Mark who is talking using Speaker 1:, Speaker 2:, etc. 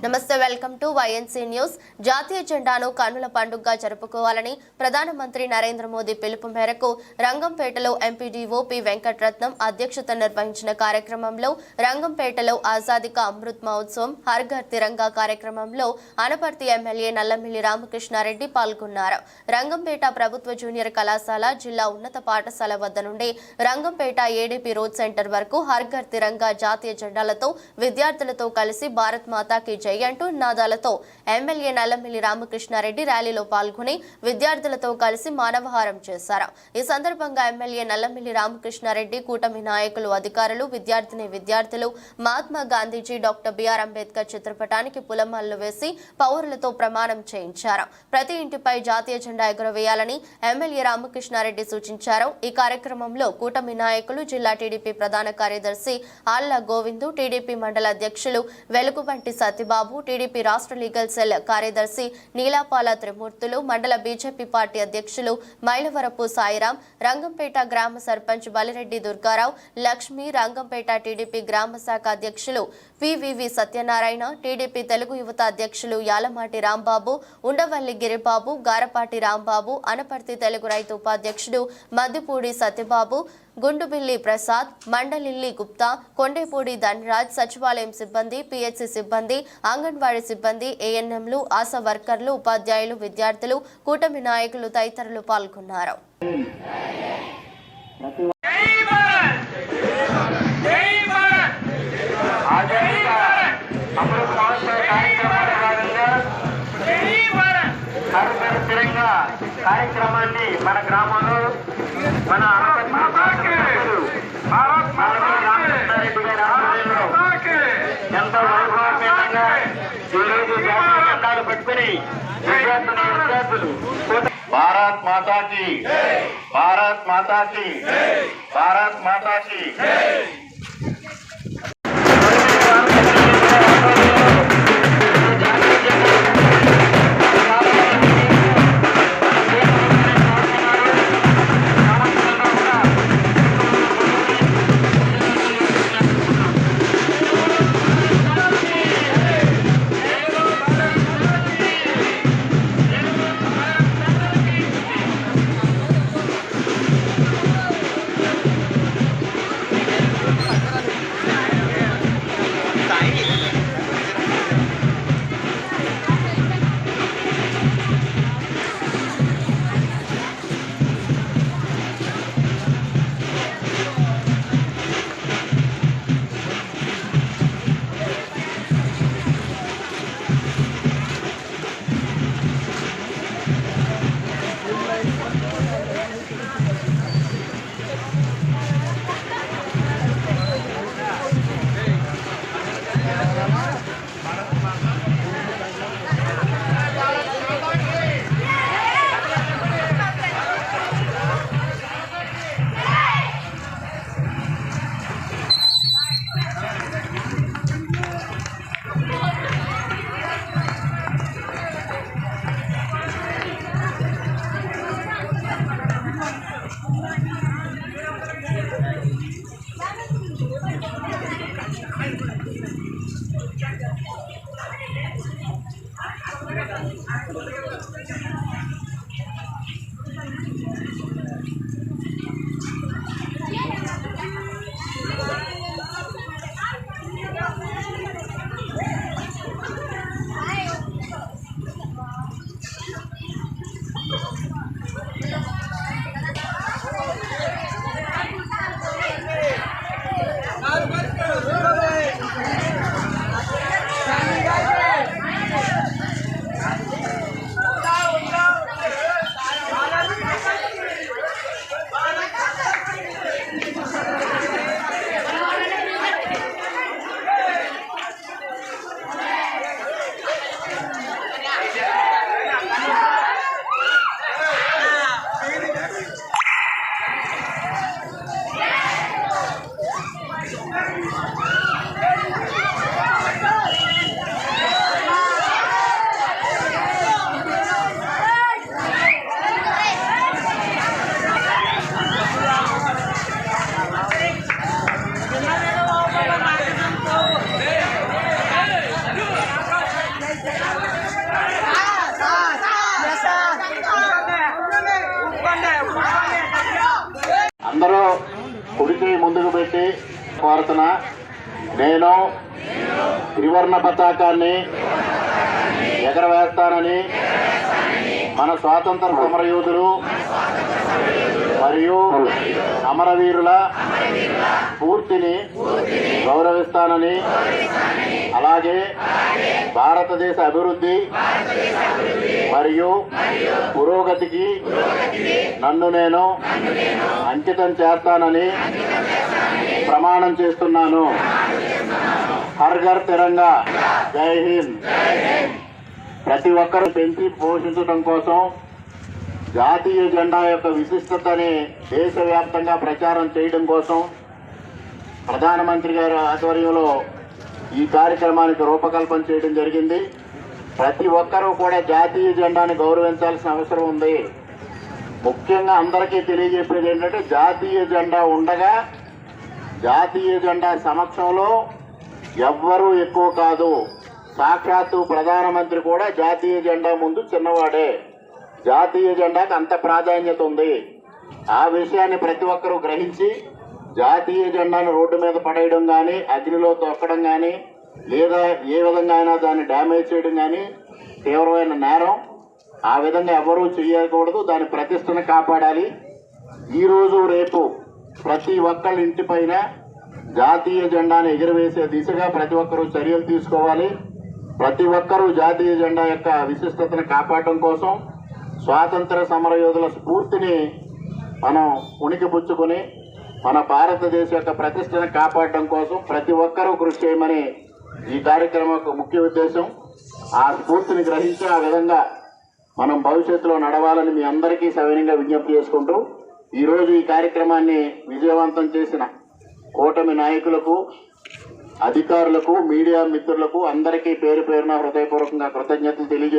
Speaker 1: నమస్తే, welcome to YNC news. జాతీయ జెండాను కన్నుల పండుగగా జరుపుకోవాలని ప్రధానమంత్రి నరేంద్ర మోదీ పిలుపు మేరకు రంగంపేటలో ఎంపీడీఓ పి వెంకటరత్నం అధ్యక్షత నిర్వహించిన కార్యక్రమంలో రంగంపేటలో ఆజాదీ కా అమృత్ మహోత్సవం హర్ ఘర్ తిరంగా కార్యక్రమంలో అనపర్తి ఎమ్మెల్యే నల్లమిల్లి రామకృష్ణారెడ్డి పాల్గొన్నారు. రంగంపేట ప్రభుత్వ జూనియర్ కళాశాల జిల్లా ఉన్నత పాఠశాల వద్ద నుండి రంగంపేట ఏడీపీ రోడ్ సెంటర్ వరకు హర్ ఘర్ తిరంగా జాతీయ జెండాలతో విద్యార్థులతో కలిసి భారత్ మాతాకి జై అంటూ నినాదాలతో ఎమ్మెల్యే నల్లమిల్లి రామకృష్ణారెడ్డి ర్యాలీలో పాల్గొని విద్యార్థులతో కలిసి మానవహారం చేశారు. ఈ సందర్భంగా ఎమ్మెల్యే నల్లమిల్లి రామకృష్ణారెడ్డి కూటమి నాయకులు, అధికారులు, విద్యార్థులు మహాత్మా గాంధీజీ, డాక్టర్ బిఆర్ అంబేద్కర్ చిత్రపటానికి పూలమాలలు వేసి పౌరులతో ప్రమాణం చేయించారు. ప్రతి ఇంటిపై జాతీయ జెండా ఎగురవేయాలని ఎమ్మెల్యే రామకృష్ణారెడ్డి సూచించారు. ఈ కార్యక్రమంలో కూటమి నాయకులు, జిల్లా టీడీపీ ప్రధాన కార్యదర్శి ఆళ్ల గోవిందు, టీడీపీ మండల అధ్యక్షులు వెలుగుబంటి సత్యబాబు, టీడీపీ రాష్ట్ర లీగల్ సెల్ కార్యదర్శి నీలాపాల త్రిమూర్తులు, మండల బీజేపీ పార్టీ అధ్యక్షులు మైలవరపు సాయిరాం, రంగంపేట గ్రామ సర్పంచ్ బలిరెడ్డి దుర్గారావు, లక్ష్మి, రంగంపేట టీడీపీ గ్రామ శాఖ అధ్యక్షులు పివివి సత్యనారాయణ, టీడీపీ తెలుగు యువత అధ్యక్షులు యాలమాటి రాంబాబు, ఉండవల్లి గిరిబాబు, గారపాటి రాంబాబు, అనపర్తి తెలుగు రైతు ఉపాధ్యక్షుడు మద్దిపూడి సత్యబాబు, గుండుబిల్లి ప్రసాద్, మండలిల్లి గుప్తా, కొండేపూడి ధనరాజ్, సచివాలయం సిబ్బంది, పిహెచ్సి సిబ్బంది, అంగన్వాడీ సిబ్బంది, ఏఎన్ఎంలు, ఆశా వర్కర్లు, ఉపాధ్యాయులు, విద్యార్థులు, కూటమి నాయకులు తదితరులు పాల్గొన్నారు.
Speaker 2: కార్యక్రమాన్ని మన గ్రామంలో మన రామకృష్ణారెడ్డి గారి ఆధ్వర్యంలో ఎంతో వైభవపేతంగా ఈరోజు జాతీయ జెండాలు పట్టుకుని విద్యార్థులు భారత్ మాతాకి, భారత్ మాతాకి, భారత్ మాతాకి. కోరుతున్నా. నేను త్రివర్ణ పతాకాన్ని ఎగరవేస్తానని మన స్వాతంత్ర సమరయోధులు మరియు అమరవీరుల స్ఫూర్తిని గౌరవిస్తానని, అలాగే భారతదేశ అభివృద్ధి మరియు పురోగతికి నన్ను నేను అంకితం చేస్తానని ప్రమాణం చేస్తున్నాను. హర్ ఘర్ తిరంగా, జై హింద్. ప్రతి ఒక్కరూ పెంచి పోషించడం కోసం జాతీయ జెండా యొక్క విశిష్టతని దేశవ్యాప్తంగా ప్రచారం చేయడం కోసం ప్రధానమంత్రి గారి ఆధ్వర్యంలో ఈ కార్యక్రమానికి రూపకల్పన చేయడం జరిగింది. ప్రతి ఒక్కరూ కూడా జాతీయ జెండాని గౌరవించాల్సిన అవసరం ఉంది. ముఖ్యంగా అందరికీ తెలియజెప్పేది ఏంటంటే, జాతీయ జెండా ఉండగా జాతీయ జెండా సమక్షంలో ఎవ్వరూ ఎక్కువ కాదు. సాక్షాత్తు ప్రధానమంత్రి కూడా జాతీయ జెండా ముందు చిన్నవాడే. జాతీయ జెండాకు అంత ప్రాధాన్యత ఉంది. ఆ విషయాన్ని ప్రతి ఒక్కరూ గ్రహించి జాతీయ జెండాను రోడ్డు మీద పడేయడం కానీ, అగ్నిలో తొక్కడం కానీ, లేదా ఏ విధంగా అయినా దాన్ని డ్యామేజ్ చేయడం కానీ తీవ్రమైన నేరం. ఆ విధంగా ఎవరూ చేయకూడదు. దాని ప్రతిష్టను కాపాడాలి. ఈరోజు రేపు ప్రతి ఒక్కళ్ళ ఇంటిపైన జాతీయ జెండాను ఎగురవేసే దిశగా ప్రతి ఒక్కరూ చర్యలు తీసుకోవాలి. ప్రతి ఒక్కరూ జాతీయ జెండా యొక్క విశిష్టతను కాపాడటం కోసం, స్వాతంత్ర సమరయోధుల స్ఫూర్తిని మనం ఉనికిపుచ్చుకొని మన భారతదేశ యొక్క ప్రతిష్టను కాపాడడం కోసం ప్రతి ఒక్కరూ కృషి చేయమని ఈ కార్యక్రమం యొక్క ముఖ్య ఉద్దేశం. ఆ స్ఫూర్తిని గ్రహించి ఆ విధంగా మనం భవిష్యత్తులో నడవాలని మీ అందరికీ సవినయంగా విజ్ఞప్తి చేసుకుంటూ, ఈరోజు ఈ కార్యక్రమాన్ని విజయవంతం చేసిన కూటమి నాయకులకు, అధికారులకు, మీడియా మిత్రులకు అందరికీ పేరు పేరున హృదయపూర్వకంగా కృతజ్ఞతలు తెలియజేస్తున్నాను.